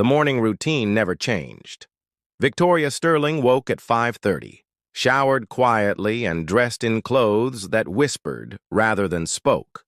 The morning routine never changed. Victoria Sterling woke at 5:30, showered quietly and dressed in clothes that whispered rather than spoke.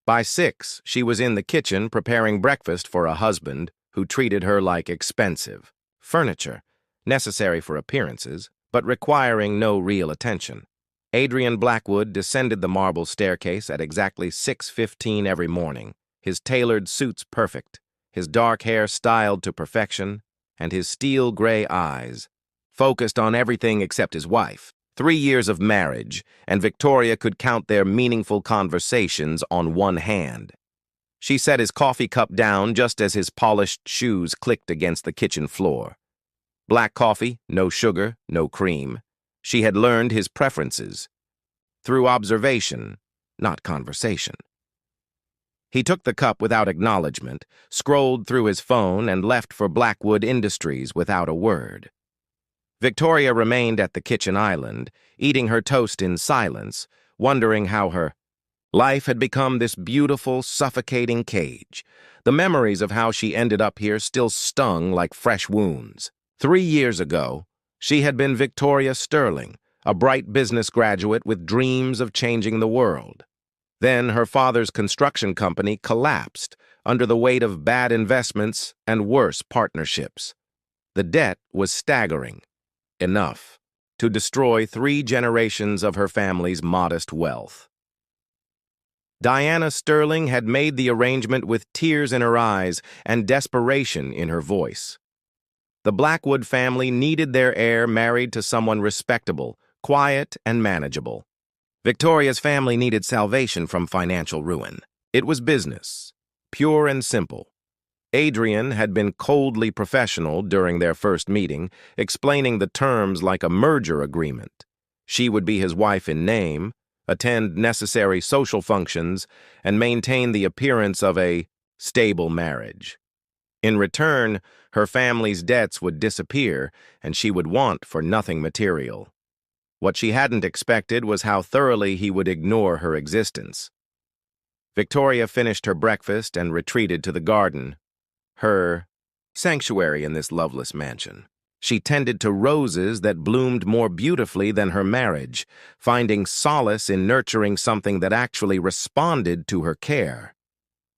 By 6, she was in the kitchen preparing breakfast for a husband who treated her like expensive furniture, necessary for appearances, but requiring no real attention. Adrian Blackwood descended the marble staircase at exactly 6:15 every morning, his tailored suits perfect, his dark hair styled to perfection, and his steel-gray eyes focused on everything except his wife. 3 years of marriage, and Victoria could count their meaningful conversations on one hand. She set his coffee cup down just as his polished shoes clicked against the kitchen floor. Black coffee, no sugar, no cream. She had learned his preferences through observation, not conversation. He took the cup without acknowledgement, scrolled through his phone, and left for Blackwood Industries without a word. Victoria remained at the kitchen island, eating her toast in silence, wondering how her life had become this beautiful, suffocating cage. The memories of how she ended up here still stung like fresh wounds. 3 years ago, she had been Victoria Sterling, a bright business graduate with dreams of changing the world. Then her father's construction company collapsed under the weight of bad investments and worse partnerships. The debt was staggering, enough to destroy 3 generations of her family's modest wealth. Diana Sterling had made the arrangement with tears in her eyes and desperation in her voice. The Blackwood family needed their heir married to someone respectable, quiet, and manageable. Victoria's family needed salvation from financial ruin. It was business, pure and simple. Adrian had been coldly professional during their first meeting, explaining the terms like a merger agreement. She would be his wife in name, attend necessary social functions, and maintain the appearance of a stable marriage. In return, her family's debts would disappear, and she would want for nothing material. What she hadn't expected was how thoroughly he would ignore her existence. Victoria finished her breakfast and retreated to the garden, her sanctuary in this loveless mansion. She tended to roses that bloomed more beautifully than her marriage, finding solace in nurturing something that actually responded to her care.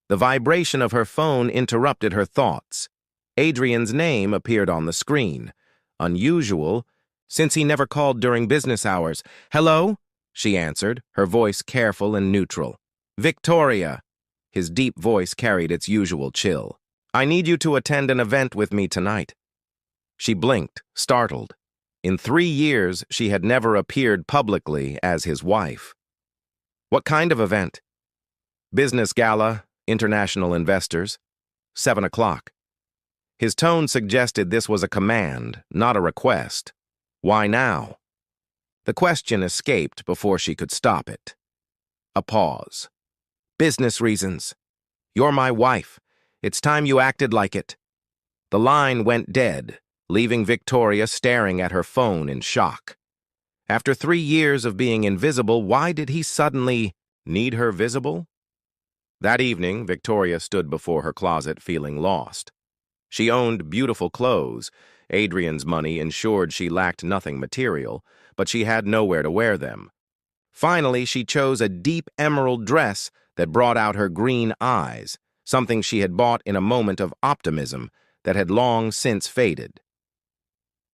The vibration of her phone interrupted her thoughts. Adrian's name appeared on the screen. Unusual, since he never called during business hours. "Hello?" she answered, her voice careful and neutral. "Victoria." His deep voice carried its usual chill. "I need you to attend an event with me tonight." She blinked, startled. In 3 years, she had never appeared publicly as his wife. "What kind of event?" "Business gala, international investors. 7 o'clock. His tone suggested this was a command, not a request. Why now? The question escaped before she could stop it. A pause. "Business reasons. You're my wife. It's time you acted like it." The line went dead, leaving Victoria staring at her phone in shock. After 3 years of being invisible, why did he suddenly need her visible? That evening, Victoria stood before her closet feeling lost. She owned beautiful clothes. Adrian's money ensured she lacked nothing material, but she had nowhere to wear them. Finally, she chose a deep emerald dress that brought out her green eyes, something she had bought in a moment of optimism that had long since faded.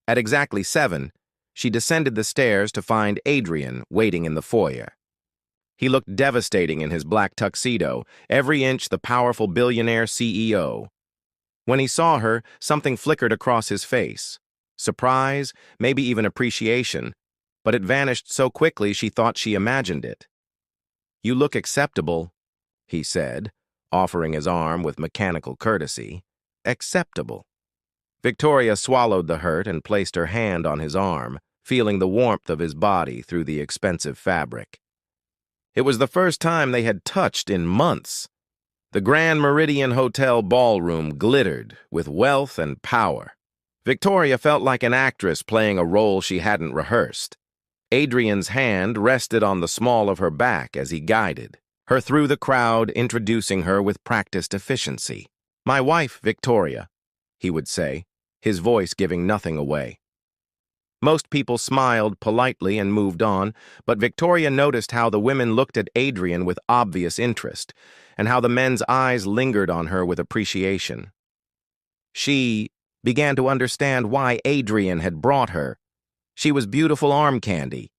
At exactly 7, she descended the stairs to find Adrian waiting in the foyer. He looked devastating in his black tuxedo, every inch the powerful billionaire CEO. When he saw her, something flickered across his face. Surprise, maybe even appreciation, but it vanished so quickly she thought she imagined it. "You look acceptable," he said, offering his arm with mechanical courtesy. Acceptable. Victoria swallowed the hurt and placed her hand on his arm, feeling the warmth of his body through the expensive fabric. It was the first time they had touched in months. The Grand Meridian Hotel ballroom glittered with wealth and power. Victoria felt like an actress playing a role she hadn't rehearsed. Adrian's hand rested on the small of her back as he guided her through the crowd, introducing her with practiced efficiency. "My wife, Victoria." he would say, his voice giving nothing away. Most people smiled politely and moved on, but Victoria noticed how the women looked at Adrian with obvious interest, and how the men's eyes lingered on her with appreciation. She began to understand why Adrian had brought her. She was beautiful arm candy,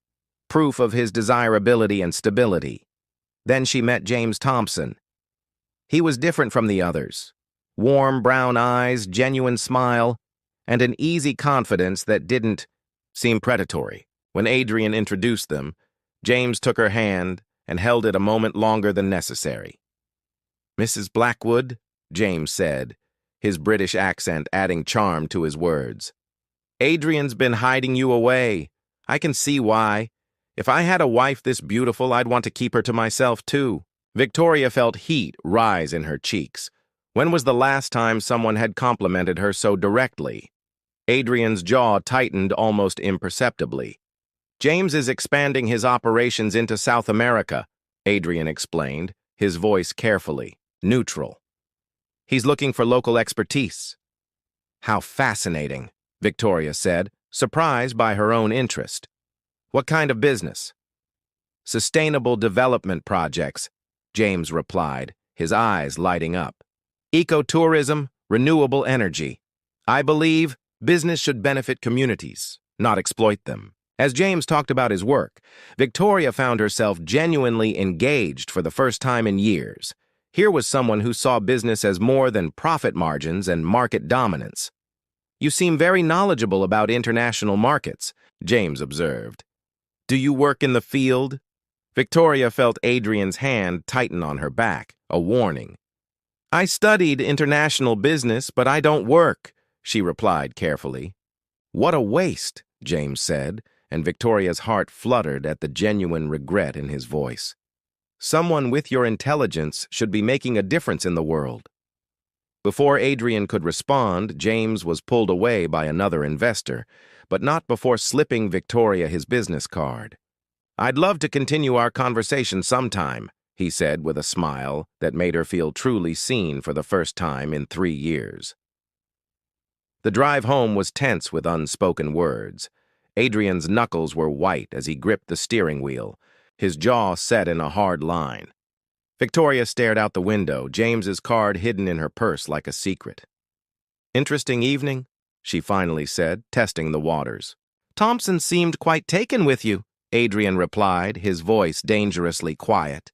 proof of his desirability and stability. Then she met James Thompson. He was different from the others. Warm brown eyes, genuine smile, and an easy confidence that didn't seem predatory. When Adrian introduced them, James took her hand and held it a moment longer than necessary. "Mrs. Blackwood," James said, his British accent adding charm to his words. "Adrian's been hiding you away. I can see why. If I had a wife this beautiful, I'd want to keep her to myself, too." Victoria felt heat rise in her cheeks. When was the last time someone had complimented her so directly? Adrian's jaw tightened almost imperceptibly. "James is expanding his operations into South America," Adrian explained, his voice carefully, neutral. "He's looking for local expertise." "How fascinating," Victoria said, surprised by her own interest. "What kind of business?" "Sustainable development projects," James replied, his eyes lighting up. "Ecotourism, renewable energy. I believe business should benefit communities, not exploit them." As James talked about his work, Victoria found herself genuinely engaged for the first time in years. Here was someone who saw business as more than profit margins and market dominance. "You seem very knowledgeable about international markets," James observed. "Do you work in the field?" Victoria felt Adrian's hand tighten on her back, a warning. "I studied international business, but I don't work," she replied carefully. "What a waste," James said, and Victoria's heart fluttered at the genuine regret in his voice. "Someone with your intelligence should be making a difference in the world." Before Adrian could respond, James was pulled away by another investor, but not before slipping Victoria his business card. "I'd love to continue our conversation sometime," he said with a smile that made her feel truly seen for the first time in 3 years. The drive home was tense with unspoken words. Adrian's knuckles were white as he gripped the steering wheel, his jaw set in a hard line. Victoria stared out the window, James's card hidden in her purse like a secret. "Interesting evening," she finally said, testing the waters. "Thompson seemed quite taken with you," Adrian replied, his voice dangerously quiet.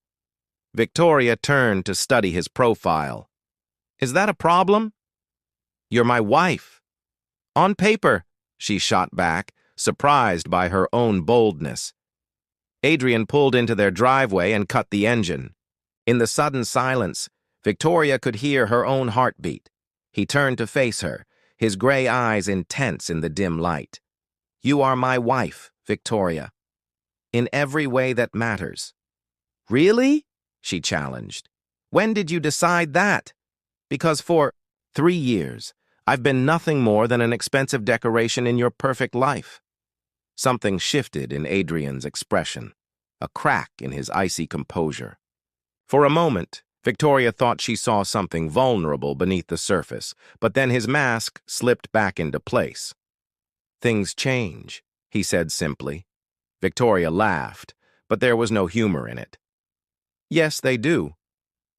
Victoria turned to study his profile. "Is that a problem?" "You're my wife." "On paper," she shot back, surprised by her own boldness. Adrian pulled into their driveway and cut the engine. In the sudden silence, Victoria could hear her own heartbeat. He turned to face her, his gray eyes intense in the dim light. "You are my wife, Victoria. In every way that matters." "Really?" she challenged. "When did you decide that?" "Because for 3 years, I've been nothing more than an expensive decoration in your perfect life." Something shifted in Adrian's expression, a crack in his icy composure. For a moment, Victoria thought she saw something vulnerable beneath the surface, but then his mask slipped back into place. "Things change," he said simply. Victoria laughed, but there was no humor in it. "Yes, they do.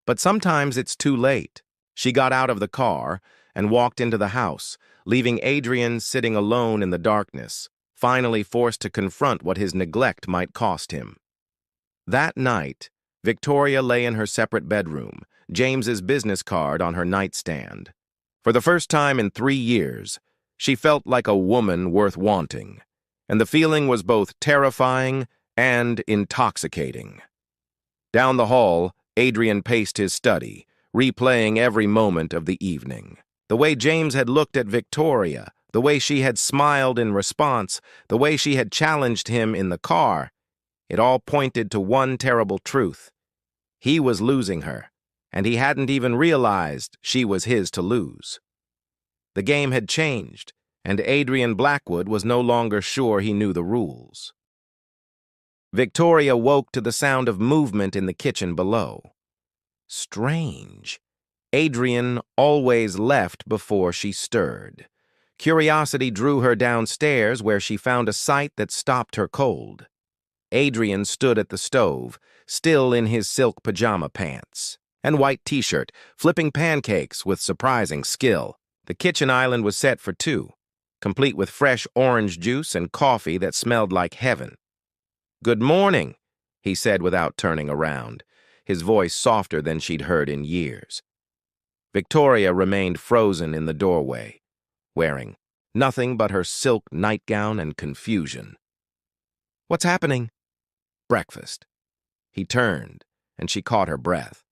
But sometimes it's too late." She got out of the car and walked into the house, leaving Adrian sitting alone in the darkness, finally forced to confront what his neglect might cost him. That night, Victoria lay in her separate bedroom, James's business card on her nightstand. For the first time in 3 years, she felt like a woman worth wanting, and the feeling was both terrifying and intoxicating. Down the hall, Adrian paced his study, replaying every moment of the evening. The way James had looked at Victoria, the way she had smiled in response, the way she had challenged him in the car, it all pointed to one terrible truth. He was losing her, and he hadn't even realized she was his to lose. The game had changed, and Adrian Blackwood was no longer sure he knew the rules. Victoria woke to the sound of movement in the kitchen below. Strange. Adrian always left before she stirred. Curiosity drew her downstairs where she found a sight that stopped her cold. Adrian stood at the stove, still in his silk pajama pants and white t-shirt, flipping pancakes with surprising skill. The kitchen island was set for two, complete with fresh orange juice and coffee that smelled like heaven. "Good morning," he said without turning around, his voice softer than she'd heard in years. Victoria remained frozen in the doorway, wearing nothing but her silk nightgown and confusion. "What's happening?" "Breakfast." He turned, and she caught her breath.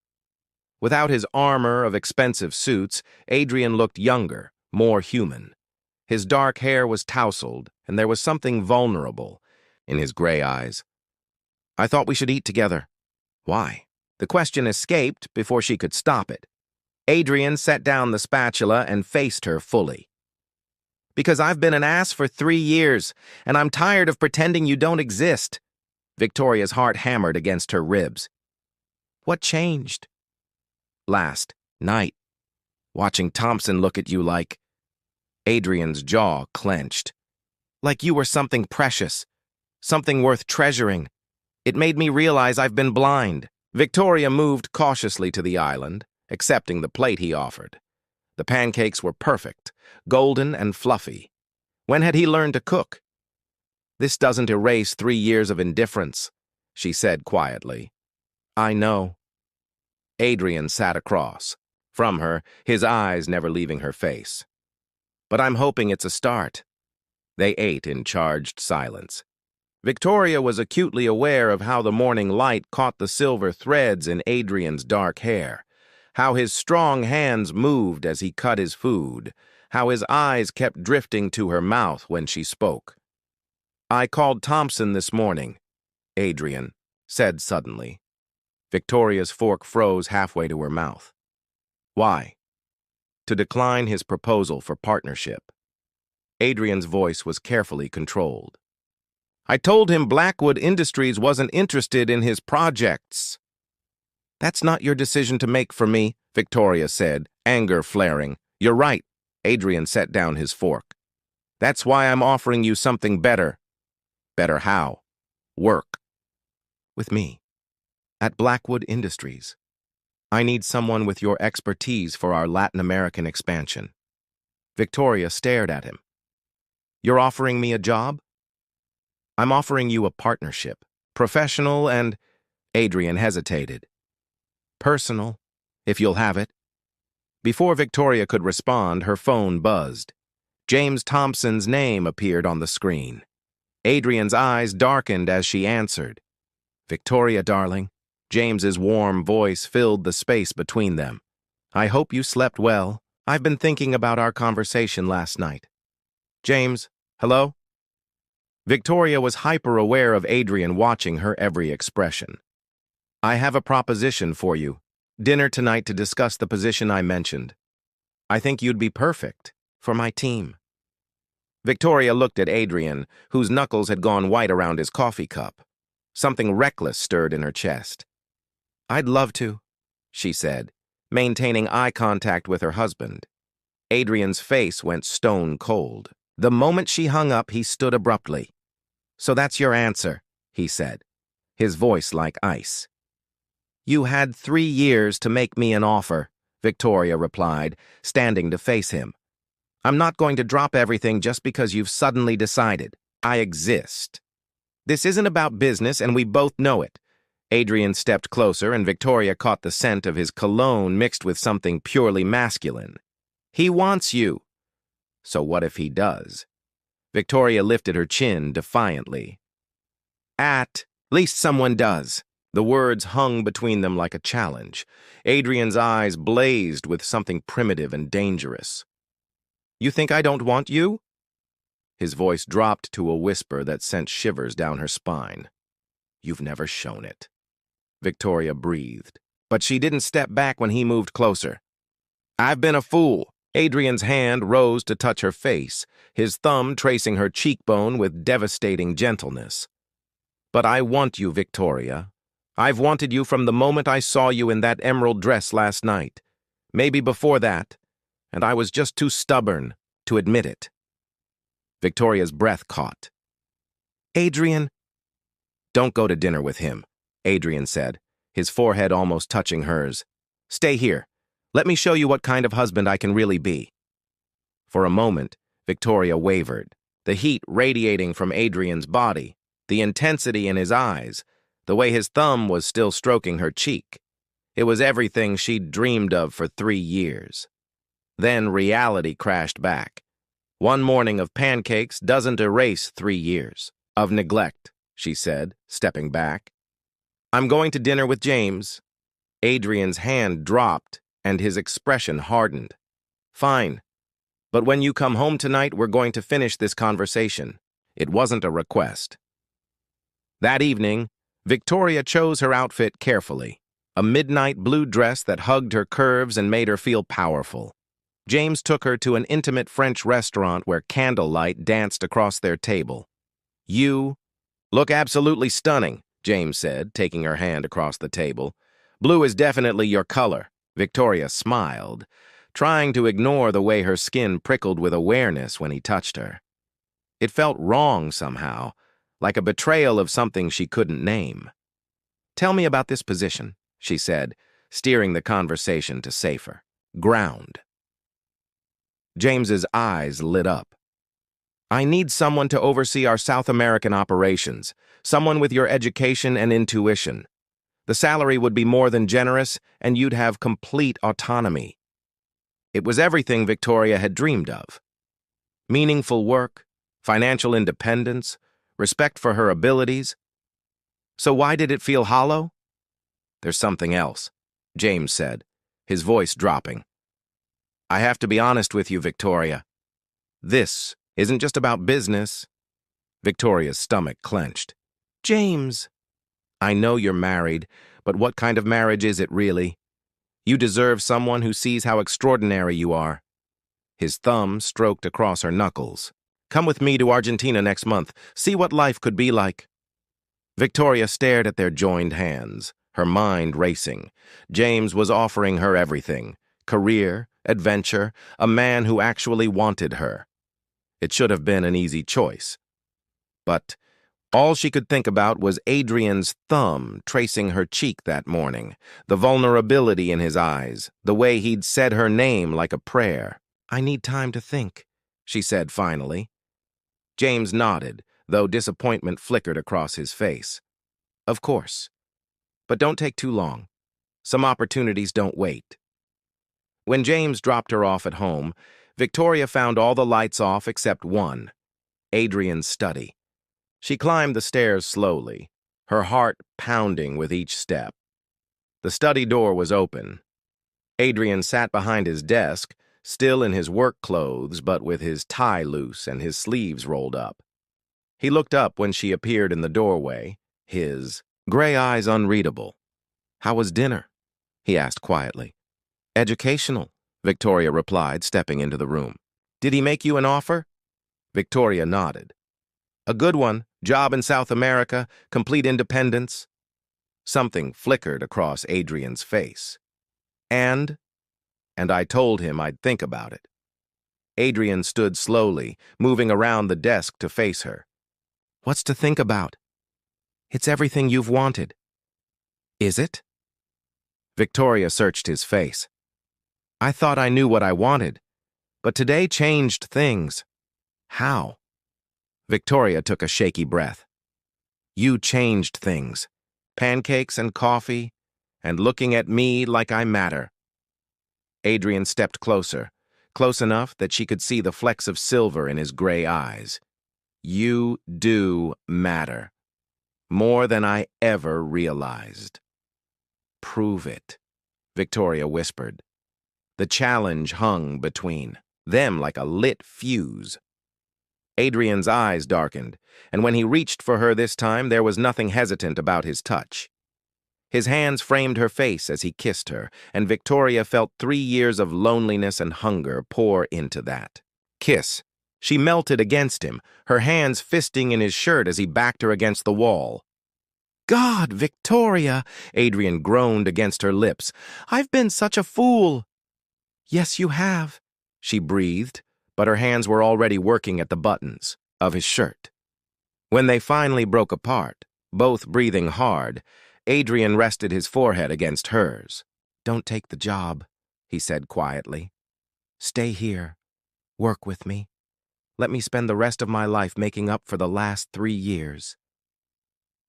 Without his armor of expensive suits, Adrian looked younger, more human. His dark hair was tousled, and there was something vulnerable in his gray eyes. "I thought we should eat together." "Why?" The question escaped before she could stop it. Adrian set down the spatula and faced her fully. "Because I've been an ass for 3 years, and I'm tired of pretending you don't exist." Victoria's heart hammered against her ribs. "What changed?" "Last night, watching Thompson look at you like..." Adrian's jaw clenched. "Like you were something precious, something worth treasuring. It made me realize I've been blind." Victoria moved cautiously to the island, accepting the plate he offered. The pancakes were perfect, golden and fluffy. When had he learned to cook? "This doesn't erase 3 years of indifference," she said quietly. "I know." Adrian sat across from her, his eyes never leaving her face. "But I'm hoping it's a start." They ate in charged silence. Victoria was acutely aware of how the morning light caught the silver threads in Adrian's dark hair, how his strong hands moved as he cut his food, how his eyes kept drifting to her mouth when she spoke. "I called Thompson this morning," Adrian said suddenly. Victoria's fork froze halfway to her mouth. "Why?" "To decline his proposal for partnership." Adrian's voice was carefully controlled. "I told him Blackwood Industries wasn't interested in his projects." "That's not your decision to make for me," Victoria said, anger flaring. "You're right." Adrian set down his fork. "That's why I'm offering you something better." "Better how?" "Work. With me. At Blackwood Industries. I need someone with your expertise for our Latin American expansion." Victoria stared at him. "You're offering me a job?" "I'm offering you a partnership. Professional and..." Adrian hesitated. "Personal, if you'll have it." Before Victoria could respond, her phone buzzed. James Thompson's name appeared on the screen. Adrian's eyes darkened as she answered. "Victoria, darling." James's warm voice filled the space between them. "I hope you slept well. I've been thinking about our conversation last night." "James, hello?" Victoria was hyper-aware of Adrian watching her every expression. "I have a proposition for you. Dinner tonight to discuss the position I mentioned. I think you'd be perfect for my team." Victoria looked at Adrian, whose knuckles had gone white around his coffee cup. Something reckless stirred in her chest. "I'd love to," she said, maintaining eye contact with her husband. Adrian's face went stone cold. The moment she hung up, he stood abruptly. "So that's your answer," he said, his voice like ice. "You had 3 years to make me an offer," Victoria replied, standing to face him. "I'm not going to drop everything just because you've suddenly decided. I exist. This isn't about business, and we both know it." Adrian stepped closer, and Victoria caught the scent of his cologne mixed with something purely masculine. "He wants you." "So what if he does?" Victoria lifted her chin defiantly. "At least someone does." The words hung between them like a challenge. Adrian's eyes blazed with something primitive and dangerous. "You think I don't want you?" His voice dropped to a whisper that sent shivers down her spine. "You've never shown it." Victoria breathed, but she didn't step back when he moved closer. "I've been a fool." Adrian's hand rose to touch her face, his thumb tracing her cheekbone with devastating gentleness. "But I want you, Victoria. I've wanted you from the moment I saw you in that emerald dress last night. Maybe before that, and I was just too stubborn to admit it. Victoria's breath caught. Adrian, don't go to dinner with him, Adrian said, his forehead almost touching hers. Stay here. Let me show you what kind of husband I can really be. For a moment, Victoria wavered, the heat radiating from Adrian's body, the intensity in his eyes, the way his thumb was still stroking her cheek. It was everything she'd dreamed of for 3 years. Then reality crashed back. One morning of pancakes doesn't erase 3 years of neglect, she said, stepping back. I'm going to dinner with James. Adrian's hand dropped and his expression hardened. Fine. But when you come home tonight, we're going to finish this conversation. It wasn't a request. That evening, Victoria chose her outfit carefully, a midnight blue dress that hugged her curves and made her feel powerful. James took her to an intimate French restaurant where candlelight danced across their table. You look absolutely stunning, James said, taking her hand across the table. Blue is definitely your color. Victoria smiled, trying to ignore the way her skin prickled with awareness when he touched her. It felt wrong somehow, like a betrayal of something she couldn't name. Tell me about this position, she said, steering the conversation to safer ground. James's eyes lit up. I need someone to oversee our South American operations, someone with your education and intuition. The salary would be more than generous, and you'd have complete autonomy. It was everything Victoria had dreamed of. Meaningful work, financial independence, respect for her abilities. So why did it feel hollow? There's something else, James said, his voice dropping. I have to be honest with you, Victoria. This isn't just about business. Victoria's stomach clenched. James, I know you're married, but what kind of marriage is it really? You deserve someone who sees how extraordinary you are. His thumb stroked across her knuckles. Come with me to Argentina next month. See what life could be like. Victoria stared at their joined hands, her mind racing. James was offering her everything. Career, adventure, a man who actually wanted her. It should have been an easy choice. But all she could think about was Adrian's thumb tracing her cheek that morning, the vulnerability in his eyes, the way he'd said her name like a prayer. I need time to think, she said finally. James nodded, though disappointment flickered across his face. Of course. But don't take too long. Some opportunities don't wait. When James dropped her off at home, Victoria found all the lights off except one, Adrian's study. She climbed the stairs slowly, her heart pounding with each step. The study door was open. Adrian sat behind his desk, still in his work clothes but with his tie loose and his sleeves rolled up. He looked up when she appeared in the doorway, his gray eyes unreadable. How was dinner? He asked quietly. Educational, Victoria replied, stepping into the room. Did he make you an offer? Victoria nodded. A good one, job in South America, complete independence. Something flickered across Adrian's face. And I told him I'd think about it. Adrian stood slowly, moving around the desk to face her. What's to think about? It's everything you've wanted. Is it? Victoria searched his face. I thought I knew what I wanted, but today changed things. How? Victoria took a shaky breath. You changed things. Pancakes and coffee, and looking at me like I matter. Adrian stepped closer, close enough that she could see the flecks of silver in his gray eyes. You do matter. More than I ever realized. Prove it, Victoria whispered. The challenge hung between them like a lit fuse. Adrian's eyes darkened, and when he reached for her this time, there was nothing hesitant about his touch. His hands framed her face as he kissed her, and Victoria felt 3 years of loneliness and hunger pour into that kiss. She melted against him, her hands fisting in his shirt as he backed her against the wall. God, Victoria, Adrian groaned against her lips. I've been such a fool. Yes, you have, she breathed, but her hands were already working at the buttons of his shirt. When they finally broke apart, both breathing hard, Adrian rested his forehead against hers. Don't take the job, he said quietly. Stay here. Work with me. Let me spend the rest of my life making up for the last 3 years.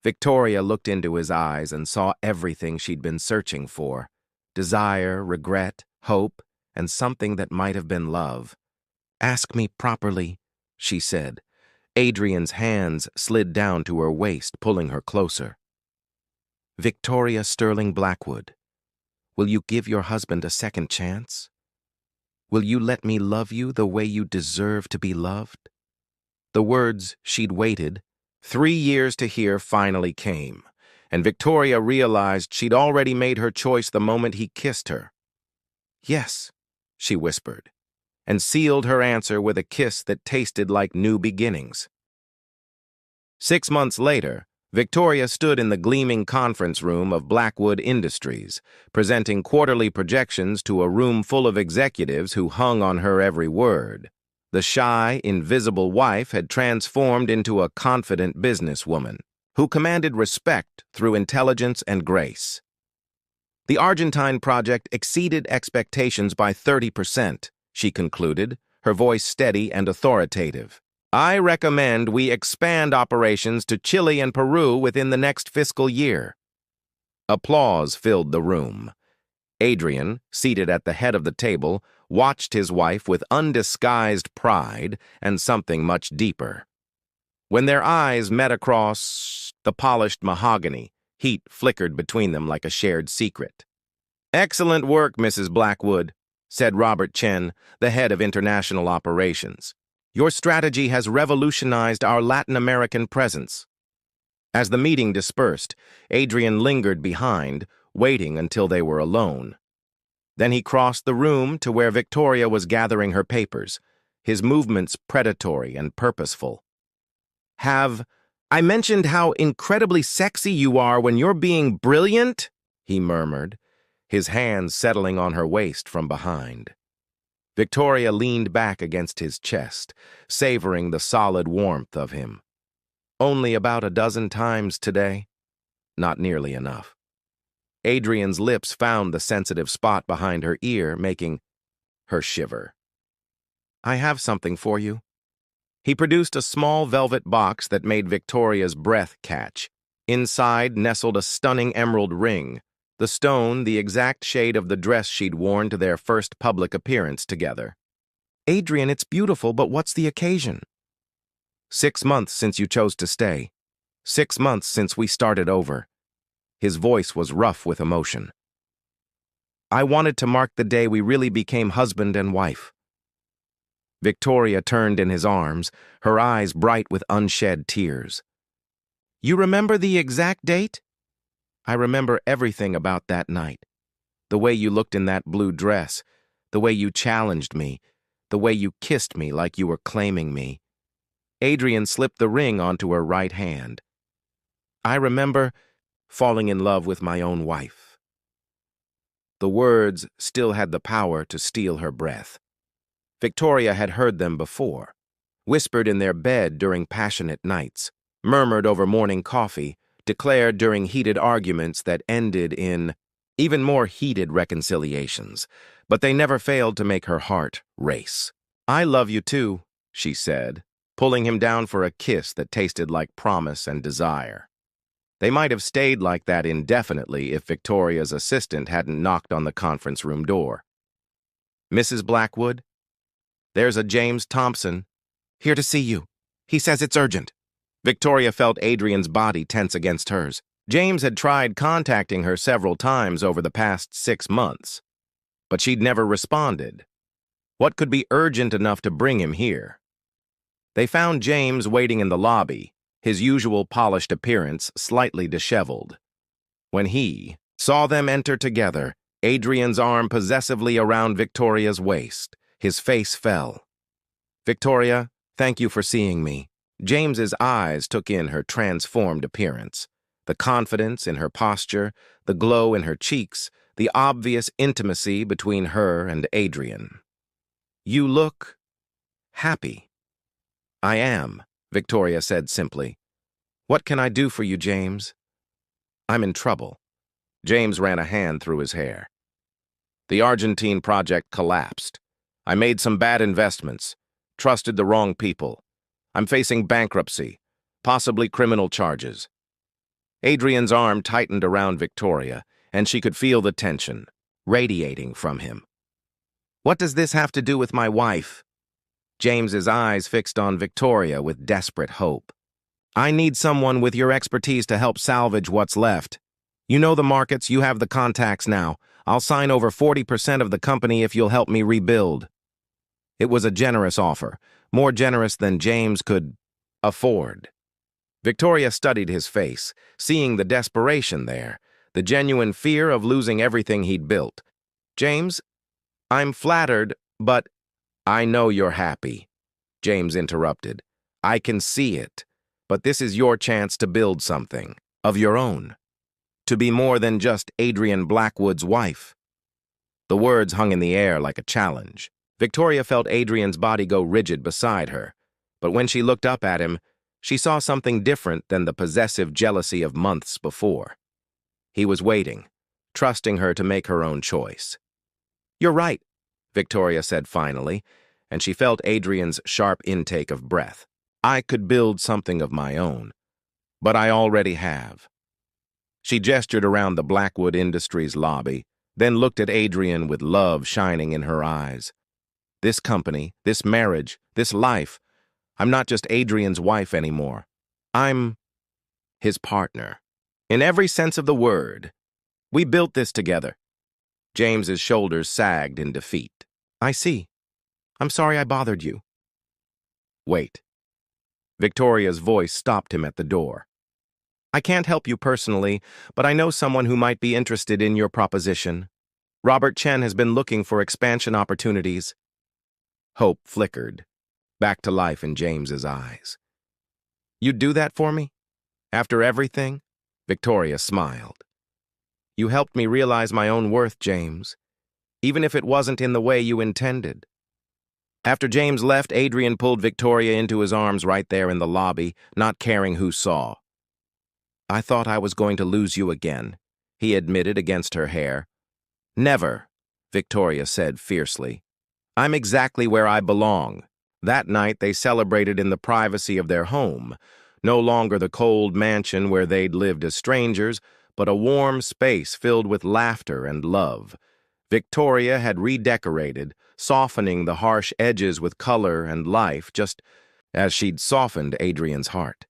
Victoria looked into his eyes and saw everything she'd been searching for. Desire, regret, hope, and something that might have been love. Ask me properly, she said. Adrian's hands slid down to her waist, pulling her closer. Victoria Sterling Blackwood, will you give your husband a second chance? Will you let me love you the way you deserve to be loved? The words she'd waited 3 years to hear finally came, and Victoria realized she'd already made her choice the moment he kissed her. Yes, she whispered, and sealed her answer with a kiss that tasted like new beginnings. 6 months later, Victoria stood in the gleaming conference room of Blackwood Industries, presenting quarterly projections to a room full of executives who hung on her every word. The shy, invisible wife had transformed into a confident businesswoman who commanded respect through intelligence and grace. The Argentine project exceeded expectations by 30%, she concluded, her voice steady and authoritative. I recommend we expand operations to Chile and Peru within the next fiscal year. Applause filled the room. Adrian, seated at the head of the table, watched his wife with undisguised pride and something much deeper. When their eyes met across the polished mahogany, heat flickered between them like a shared secret. Excellent work, Mrs. Blackwood, said Robert Chen, the head of international operations. Your strategy has revolutionized our Latin American presence. As the meeting dispersed, Adrian lingered behind, waiting until they were alone. Then he crossed the room to where Victoria was gathering her papers, his movements predatory and purposeful. I mentioned how incredibly sexy you are when you're being brilliant? He murmured, his hands settling on her waist from behind. Victoria leaned back against his chest, savoring the solid warmth of him. Only about a dozen times today? Not nearly enough. Adrian's lips found the sensitive spot behind her ear, making her shiver. I have something for you. He produced a small velvet box that made Victoria's breath catch. Inside nestled a stunning emerald ring, the stone the exact shade of the dress she'd worn to their first public appearance together. Adrian, it's beautiful, but what's the occasion? 6 months since you chose to stay. 6 months since we started over. His voice was rough with emotion. I wanted to mark the day we really became husband and wife. Victoria turned in his arms, her eyes bright with unshed tears. You remember the exact date? I remember everything about that night. The way you looked in that blue dress, the way you challenged me, the way you kissed me like you were claiming me. Adrian slipped the ring onto her right hand. I remember falling in love with my own wife. The words still had the power to steal her breath. Victoria had heard them before, whispered in their bed during passionate nights, murmured over morning coffee, declared during heated arguments that ended in even more heated reconciliations, but they never failed to make her heart race. I love you too, she said, pulling him down for a kiss that tasted like promise and desire. They might have stayed like that indefinitely if Victoria's assistant hadn't knocked on the conference room door. Mrs. Blackwood? There's a James Thompson. Here to see you. He says it's urgent. Victoria felt Adrian's body tense against hers. James had tried contacting her several times over the past 6 months, but she'd never responded. What could be urgent enough to bring him here? They found James waiting in the lobby, his usual polished appearance slightly disheveled. When he saw them enter together, Adrian's arm possessively around Victoria's waist, his face fell. Victoria, thank you for seeing me. James's eyes took in her transformed appearance, the confidence in her posture, the glow in her cheeks, the obvious intimacy between her and Adrian. "You look happy." "I am," Victoria said simply. "What can I do for you, James?" "I'm in trouble." James ran a hand through his hair. "The Argentine project collapsed. I made some bad investments, trusted the wrong people. I'm facing bankruptcy, possibly criminal charges." Adrian's arm tightened around Victoria, and she could feel the tension radiating from him. "What does this have to do with my wife?" James's eyes fixed on Victoria with desperate hope. "I need someone with your expertise to help salvage what's left. You know the markets, you have the contacts now. I'll sign over 40% of the company if you'll help me rebuild." It was a generous offer, more generous than James could afford. Victoria studied his face, seeing the desperation there, the genuine fear of losing everything he'd built. "James, I'm flattered, but—" "I know you're happy," James interrupted. "I can see it. But this is your chance to build something of your own. To be more than just Adrian Blackwood's wife." The words hung in the air like a challenge. Victoria felt Adrian's body go rigid beside her, but when she looked up at him, she saw something different than the possessive jealousy of months before. He was waiting, trusting her to make her own choice. "You're right," Victoria said finally, and she felt Adrian's sharp intake of breath. "I could build something of my own, but I already have." She gestured around the Blackwood Industries lobby, then looked at Adrian with love shining in her eyes. "This company, this marriage, this life, I'm not just Adrian's wife anymore. I'm his partner. In every sense of the word. We built this together." James's shoulders sagged in defeat. "I see. I'm sorry I bothered you." "Wait." Victoria's voice stopped him at the door. "I can't help you personally, but I know someone who might be interested in your proposition. Robert Chen has been looking for expansion opportunities." Hope flickered, back to life in James's eyes. "You'd do that for me? After everything?" Victoria smiled. "You helped me realize my own worth, James, even if it wasn't in the way you intended." After James left, Adrian pulled Victoria into his arms right there in the lobby, not caring who saw. "I thought I was going to lose you again," he admitted against her hair. "Never," Victoria said fiercely. "I'm exactly where I belong." That night they celebrated in the privacy of their home, no longer the cold mansion where they'd lived as strangers, but a warm space filled with laughter and love. Victoria had redecorated, softening the harsh edges with color and life, just as she'd softened Adrian's heart.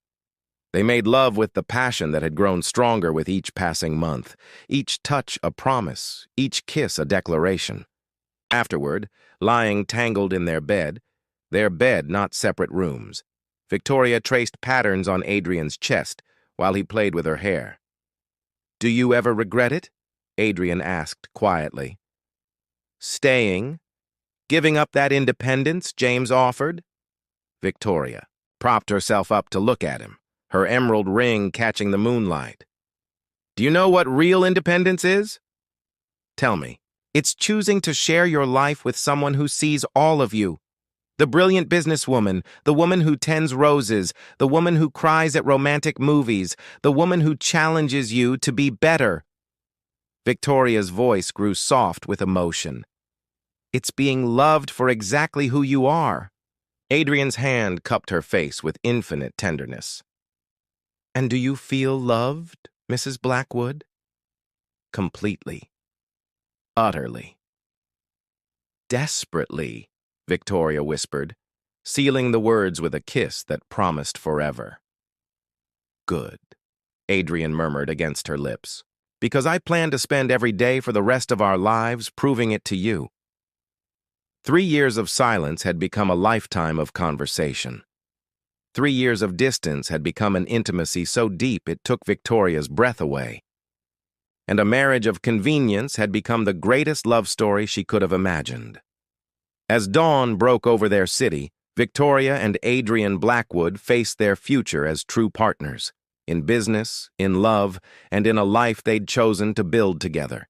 They made love with the passion that had grown stronger with each passing month, each touch a promise, each kiss a declaration. Afterward, lying tangled in their bed, not separate rooms, Victoria traced patterns on Adrian's chest while he played with her hair. "Do you ever regret it?" Adrian asked quietly. "Staying? Giving up that independence James offered?" Victoria propped herself up to look at him, her emerald ring catching the moonlight. "Do you know what real independence is? Tell me." "It's choosing to share your life with someone who sees all of you. The brilliant businesswoman, the woman who tends roses, the woman who cries at romantic movies, the woman who challenges you to be better." Victoria's voice grew soft with emotion. "It's being loved for exactly who you are." Adrian's hand cupped her face with infinite tenderness. "And do you feel loved, Mrs. Blackwood?" "Completely. Utterly. Desperately," Victoria whispered, sealing the words with a kiss that promised forever. "Good," Adrian murmured against her lips, "because I plan to spend every day for the rest of our lives proving it to you." 3 years of silence had become a lifetime of conversation. 3 years of distance had become an intimacy so deep it took Victoria's breath away. And a marriage of convenience had become the greatest love story she could have imagined. As dawn broke over their city, Victoria and Adrian Blackwood faced their future as true partners, in business, in love, and in a life they'd chosen to build together.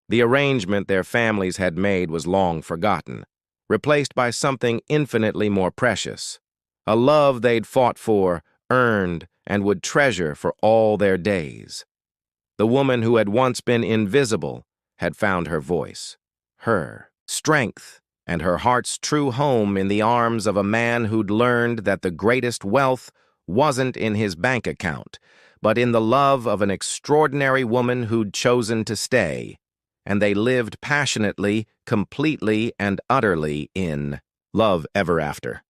The arrangement their families had made was long forgotten, replaced by something infinitely more precious, a love they'd fought for, earned, and would treasure for all their days. The woman who had once been invisible had found her voice, her strength, and her heart's true home in the arms of a man who'd learned that the greatest wealth wasn't in his bank account, but in the love of an extraordinary woman who'd chosen to stay, and they lived passionately, completely, and utterly in love ever after.